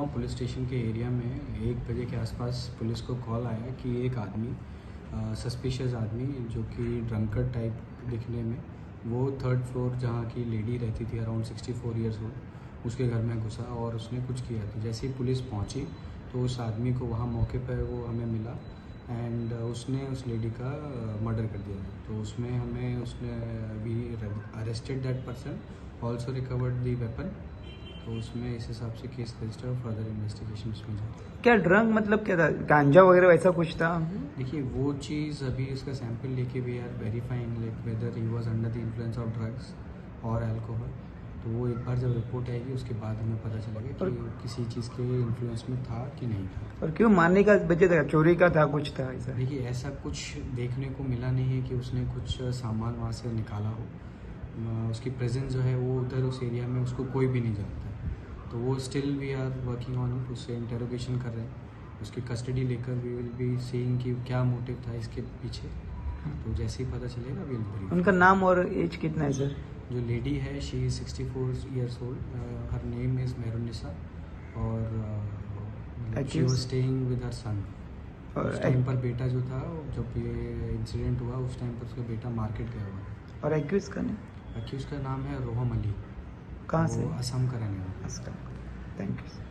Gurgaon police station के area में 1 बजे के आसपास पुलिस को कॉल आया कि एक आदमी सस्पिशियस आदमी जो कि ड्रंकर टाइप दिखने में, वो 3rd फ्लोर जहाँ की लेडी रहती थी अराउंड 64 ईयर्स ओल्ड, उसके घर में घुसा और उसने कुछ किया। तो जैसे ही पुलिस पहुँची तो उस आदमी को वहाँ मौके पर वो हमें मिला एंड उसने उस लेडी का मर्डर कर दिया। तो उसमें हमें उसने अभी arrested that person, also recovered the weapon. तो उसमें इस हिसाब से केस रजिस्टर और फर्दर इन्वेस्टिगेशन में जाता है। क्या ड्रग मतलब क्या था, गांजा वगैरह वैसा कुछ था? देखिए वो चीज़ अभी उसका सैंपल लेके we are verifying like whether he was under the influence of drugs और अल्कोहल। तो वो एक बार जब रिपोर्ट आएगी उसके बाद हमें पता चलेगा कि किसी चीज़ के इन्फ्लुएंस में था कि नहीं था। और क्यों मारने का वजह था? चोरी का था, कुछ था ऐसा? देखिए ऐसा कुछ देखने को मिला नहीं है कि उसने कुछ सामान वहाँ से निकाला हो। उसकी प्रेजेंस जो है वो उधर उस एरिया में उसको कोई भी नहीं जानता है। तो वो still we are working on, उससे इंटेरोगेशन कर रहे हैं, उसकी कस्टडी लेकर वी विल बी सीइंग कि क्या मोटिव था इसके पीछे। तो जैसे ही पता चलेगा वी विल ब्रीफ। उनका नाम और एज कितना है सर? जो लेडी है she is 64 years old, her name is Meharunissa और she was staying with her son. उस टाइम पर बेटा जो था, जब ये इंसिडेंट हुआ उस टाइम पर उसका बेटा मार्केट गया हुआ। और एक्यूज का नाम? एक्यूज का नाम है रोहम अली। कहाँ से? असम का रहने वाला। Thank you.